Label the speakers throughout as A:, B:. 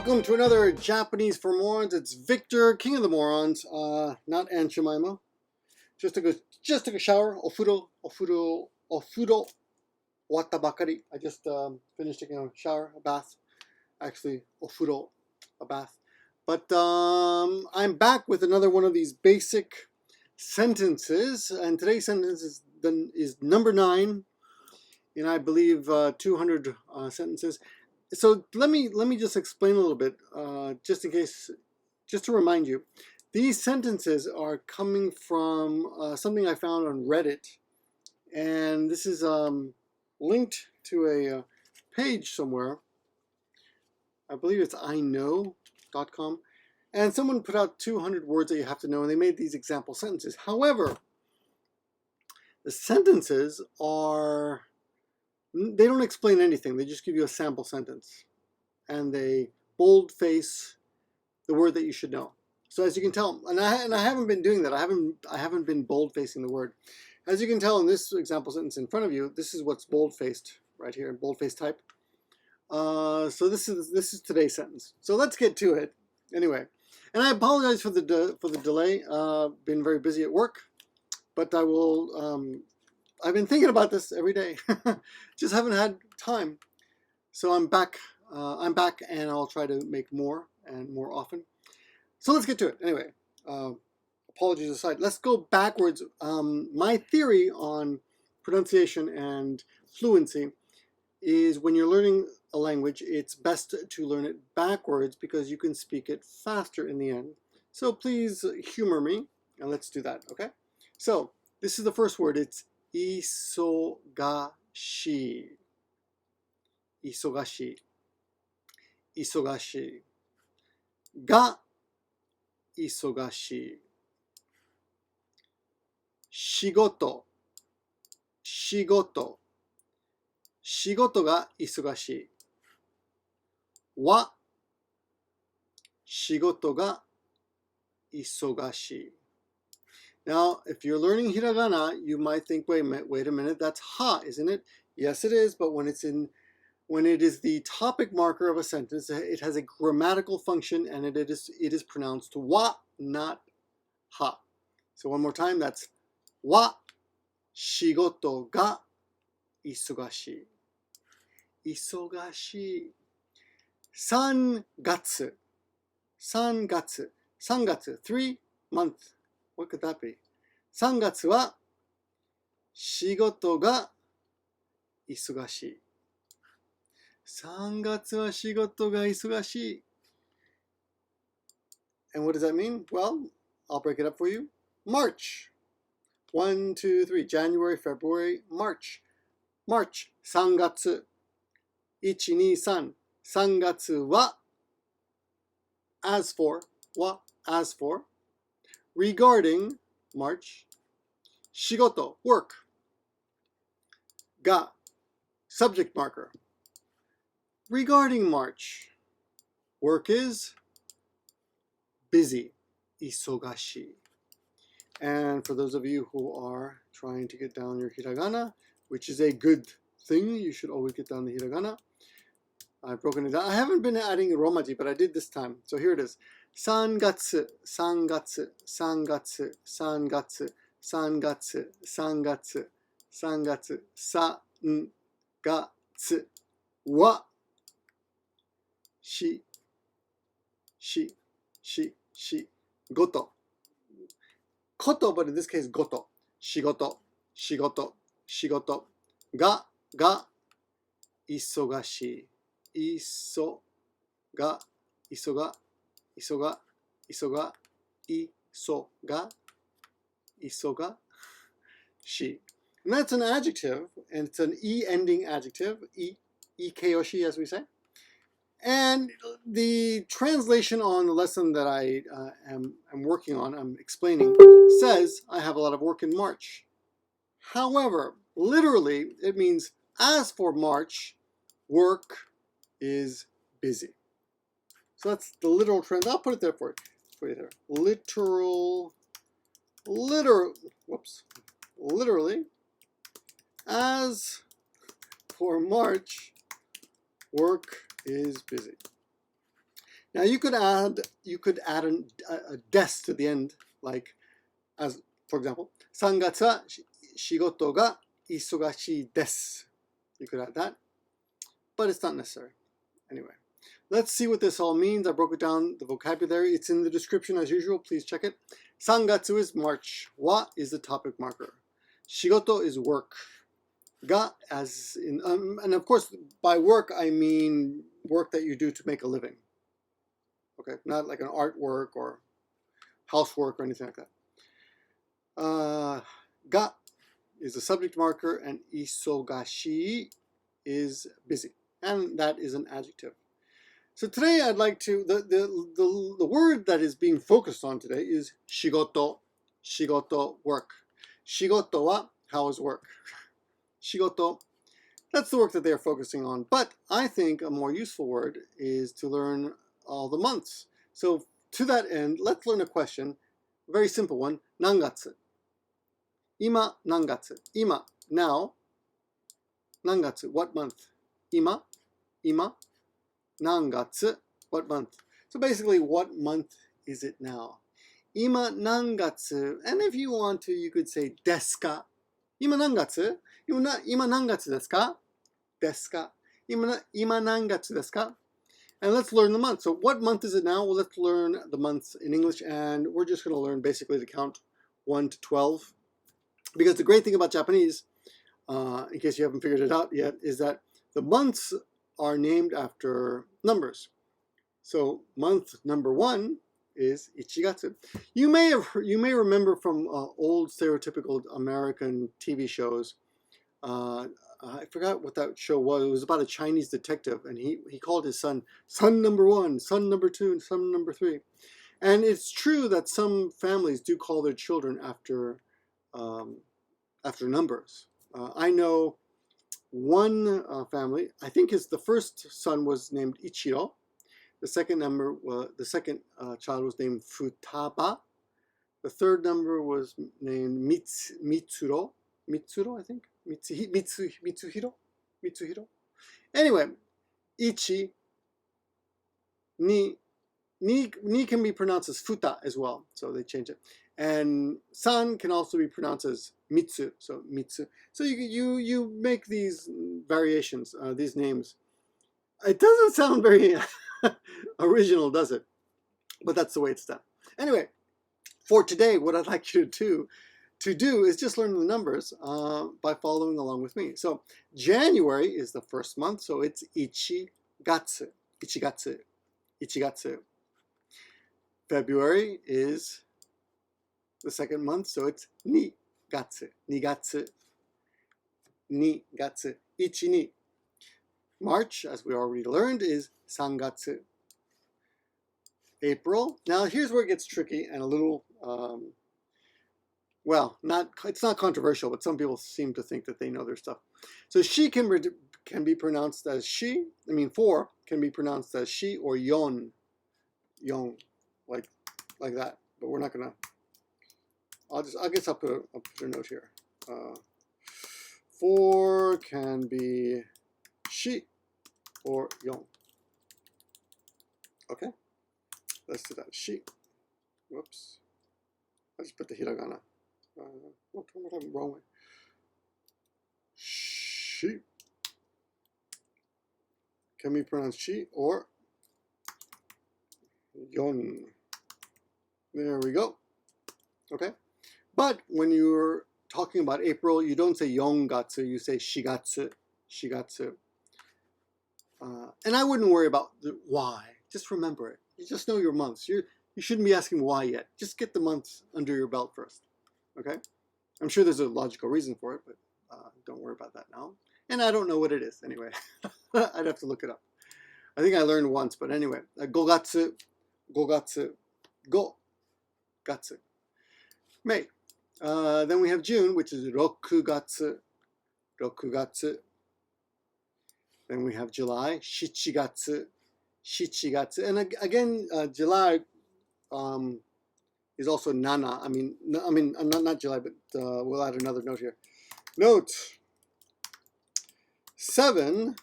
A: Welcome to another Japanese for Morons. It's Victor, King of the Morons, not Aunt Jemima. Just took a shower. Ofuro, watta bakari. I just finished taking a shower, a bath. Actually, ofuro, a bath. But I'm back with another one of these basic sentences, and today's sentence is number 9 in, I believe, 200 sentences. So let me just explain a little bit, just in case, just to remind you. These sentences are coming from something I found on Reddit, and this is linked to a page somewhere. I believe it's iknow.com, and someone put out 200 words that you have to know, and they made these example sentences. However, the sentences are, they don't explain anything. They just give you a sample sentence, and they boldface the word that you should know. So as you can tell, and I haven't been doing that. I haven't been boldfacing the word. As you can tell in this example sentence in front of you, this is what's boldfaced right here in boldface type. So this is today's sentence. So let's get to it. Anyway, and I apologize for the delay. Been very busy at work, but I will. I've been thinking about this every day. Just haven't had time. So I'm back. And I'll try to make more and more often. So let's get to it. Anyway, apologies aside. Let's go backwards. My theory on pronunciation and fluency is when you're learning a language, it's best to learn it backwards because you can speak it faster in the end. So please humor me, and let's do that, okay? So this is the first word. It's isogashii. Isogashii. Isogashii. Ga isogashii. Shigoto. Shigoto. Shigoto ga isogashii. Wa shigoto ga isogashii. Now, if you're learning hiragana, you might think, wait a minute, that's ha, isn't it? Yes, it is, but when it is the topic marker of a sentence, it has a grammatical function, and it is pronounced wa, not ha. So one more time, that's wa shigoto ga isogashii. Isogashii. 3月. 3月. 3月. 3 month. What could that be? 3月は仕事が忙しい。3月は仕事が忙しい。And what does that mean? Well, I'll break it up for you. March. 1, 2, 3. January, February, March. March. 3月。1、2、3。3月は as for. Regarding March, shigoto, work. Ga, subject marker. Regarding March, work is busy, isogashii. And for those of you who are trying to get down your hiragana, which is a good thing, you should always get down the hiragana. I've broken it down. I haven't been adding romaji, but I did this time. So here it is. 3月, 3月, 3月, 3月, 3月, 3月, 3月, 3月は仕事. Koto, but in this case, goto. 仕事が忙しい. Isoga. She. And that's an adjective, and it's an e-ending adjective, ikeyoshi, as we say. And the translation on the lesson that I am working on, I'm explaining, says I have a lot of work in March. However, literally, it means as for March, work is busy. So that's the literal translation. I'll put it there for you there. Literally, as for March, work is busy. Now you could add a des to the end, like as for example, 3月は仕事が忙しいです. You could add that, but it's not necessary. Anyway, let's see what this all means. I broke it down, the vocabulary. It's in the description as usual. Please check it. 3月 is March. Wa is the topic marker. Shigoto is work. Ga as in, and of course by work I mean work that you do to make a living. Okay, not like an artwork or housework or anything like that. Ga is the subject marker, and isogashii is busy, and that is an adjective. So today I'd like to, the word that is being focused on today is shigoto, work. Shigoto wa, how is work? Shigoto, that's the work that they're focusing on. But I think a more useful word is to learn all the months. So to that end, let's learn a question, a very simple one, nangatsu. Ima nangatsu. Ima, now. Nangatsu, what month? Ima, nangatsu, what month? So basically, what month is it now? Ima nangatsu, and if you want to, you could say desu ka. Ima nangatsu? Ima nangatsu desu ka? Desu ka. Ima nangatsu desu ka? And let's learn the month. So what month is it now? Well, let's learn the months in English, and we're just going to learn basically to count 1 to 12. Because the great thing about Japanese, in case you haven't figured it out yet, is that the months are named after numbers. So month number 1 is ichi gatsu. You may remember from old stereotypical American TV shows. I forgot what that show was. It was about a Chinese detective, and he called his son number 1, son number 2, and son number 3. And it's true that some families do call their children after numbers. I know one family. I think the first son was named Ichiro. The second child was named Futaba. The third number was named Mitsuro. Mitsuro, I think. Mitsuhiro. Anyway, Ichi, Ni can be pronounced as Futa as well, so they change it. And San can also be pronounced as Mitsu, so Mitsu. So you make these variations, these names. It doesn't sound very original, does it? But that's the way it's done. Anyway, for today, what I'd like you to do is just learn the numbers by following along with me. So January is the first month, so it's ichi gatsu. February is the second month, so it's ni gatsu. Ichi ni. March, as we already learned, is sangatsu. April. Now here's where it gets tricky and a little, it's not controversial, but some people seem to think that they know their stuff. So she can be pronounced as she. 4 can be pronounced as she or yon, like that. But we're not gonna. I guess I'll put a note here. 4 can be she or yon. Okay, let's do that. She. Whoops. I just put the hiragana. What am I wrong with? She. Can be pronounced she or yon. There we go. Okay. But when you're talking about April, you don't say yongatsu, you say shigatsu. And I wouldn't worry about the why. Just remember it. You just know your months. You shouldn't be asking why yet. Just get the months under your belt first. Okay? I'm sure there's a logical reason for it, but don't worry about that now. And I don't know what it is anyway. I'd have to look it up. I think I learned once, but anyway. Gogatsu. Go. Gatsu. May. Then we have June, which is roku gatsu. Then we have July, shichi gatsu. And again, July is also nana. Not July, but we'll add another note here. Note 7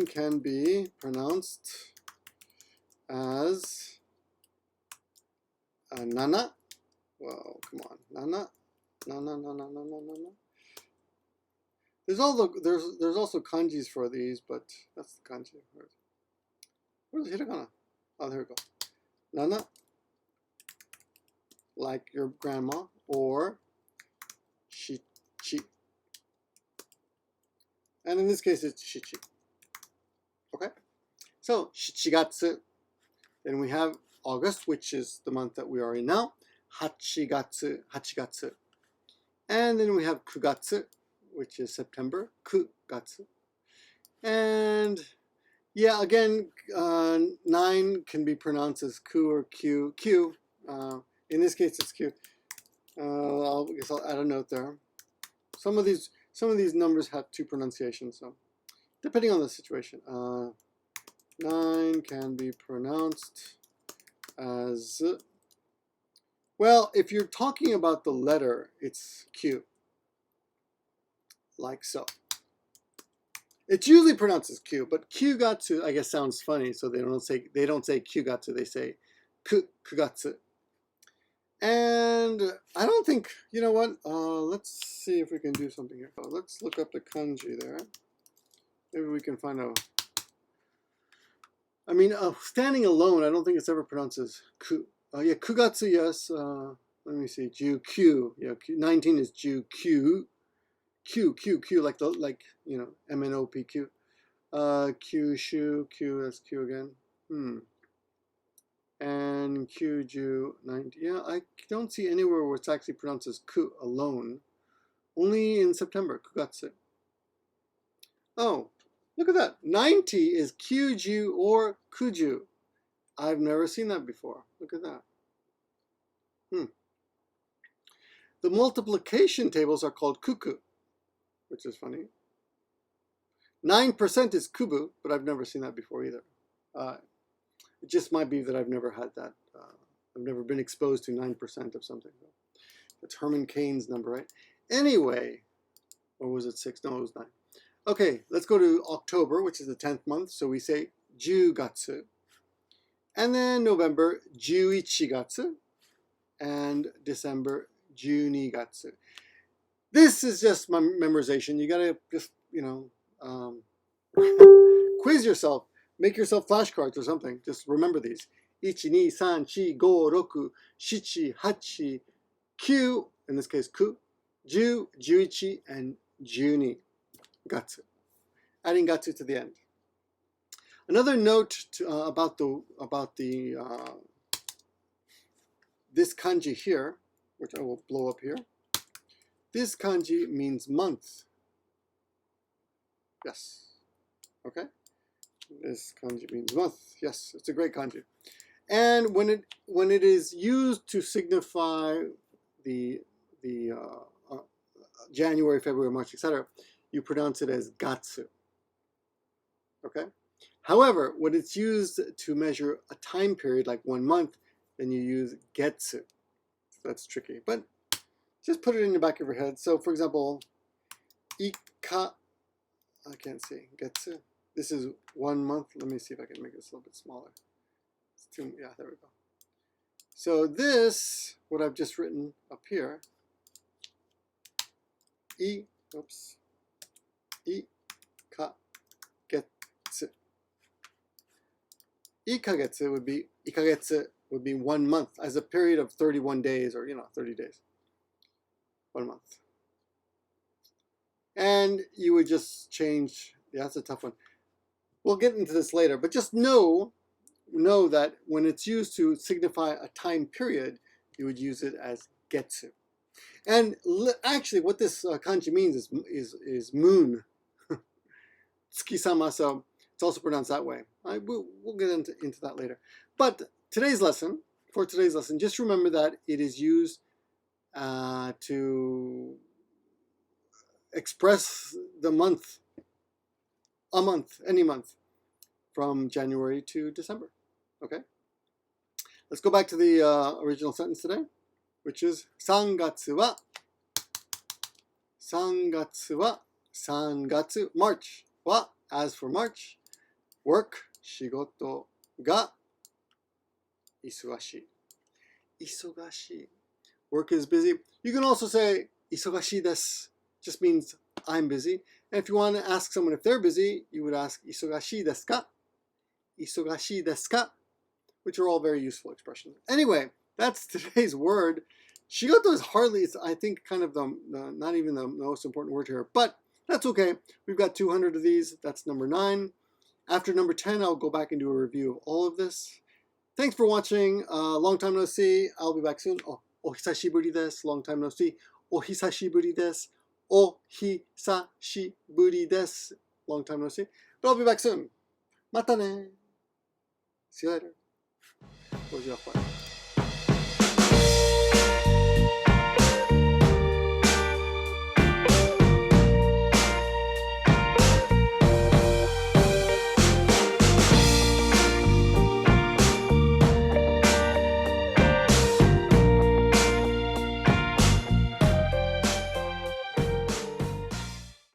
A: can be pronounced as nana. Whoa, come on. Nana. There's also kanjis for these, but that's the kanji. Where's the hiragana? Oh, there we go. Nana, like your grandma, or shichi. And in this case, it's shichi. Okay? So, 7月. Then we have August, which is the month that we are in now. 8月. And then we have 9月, which is September. 9月. And yeah, again, 9 can be pronounced as ku or q. Q. In this case, it's q. I guess I'll add a note there. Some of these numbers have two pronunciations, so depending on the situation. 9 can be pronounced as, well, if you're talking about the letter, it's Q, like so. It's usually pronounced as Q, but Q-gatsu, I guess, sounds funny, so they don't say Q-gatsu, they say Ku-gatsu. And I don't think, you know what, let's see if we can do something here. Let's look up the kanji there. Maybe we can find out. I mean, standing alone, I don't think it's ever pronounced as ku. Yeah, kugatsu, yes. Let me see, ju-kyu. Yeah, 19 is ju-kyu. Q, like you know, M-N-O-P-Q. Kyushu, Q, that's Q again. And Kyuju, 90. Yeah, I don't see anywhere where it's actually pronounced as ku alone. Only in September, kugatsu. Oh, look at that. 90 is Kyuju or Kuju. I've never seen that before. Look at that. The multiplication tables are called kuku, which is funny. 9% is kubu, but I've never seen that before either. It just might be that I've never had that. I've never been exposed to 9% of something. That's Herman Cain's number, right? Anyway, or was it 6? No, it was 9. Okay, let's go to October, which is the 10th month. So we say 10月. And then November, 11月. And December, 12月. This is just my memorization. You gotta just, you know, quiz yourself. Make yourself flashcards or something. Just remember these. 1, 2, 3, 4, 5, 6, 7, 8, 9, in this case, ku, 10, 11, and 12. Gatsu. Adding gatsu to the end. Another note about this kanji here, which I will blow up here. This kanji means month. Yes. Okay. This kanji means month. Yes, it's a great kanji. And when it is used to signify the January, February, March, etc., you pronounce it as gatsu. Okay? However, when it's used to measure a time period, like 1 month, then you use getsu. So that's tricky. But just put it in the back of your head. So, for example, ika, I can't see, getsu. This is 1 month. Let me see if I can make this a little bit smaller. It's too, yeah, there we go. So this, what I've just written up here, ikagetsu. Ikagetsu would be 1 month, as a period of 31 days, or 30 days. 1 month. And you would just change, yeah, that's a tough one. We'll get into this later, but just know that when it's used to signify a time period, you would use it as getsu. And actually, what this kanji means is moon, tsuki-sama. So it's also pronounced that way. We'll get into that later. But for today's lesson, just remember that it is used to express the month, any month, from January to December. Okay? Let's go back to the original sentence today, which is 3月は March は as for March, work 仕事が忙しい. Work is busy. You can also say 忙しいです. Just means I'm busy. And if you want to ask someone if they're busy, you would ask 忙しいですか? 忙しいですか? Which are all very useful expressions. Anyway, that's today's word. Shigoto is hardly, it's, I think, kind of not even the most important word here, but that's okay. We've got 200 of these. That's number 9. After number 10, I'll go back and do a review of all of this. Thanks for watching. Long time no see. I'll be back soon. O hisashiburi desu. Long time no see. O hisashiburi desu. O hisashiburi desu. Long time no see. But I'll be back soon. Mata ne. See you later.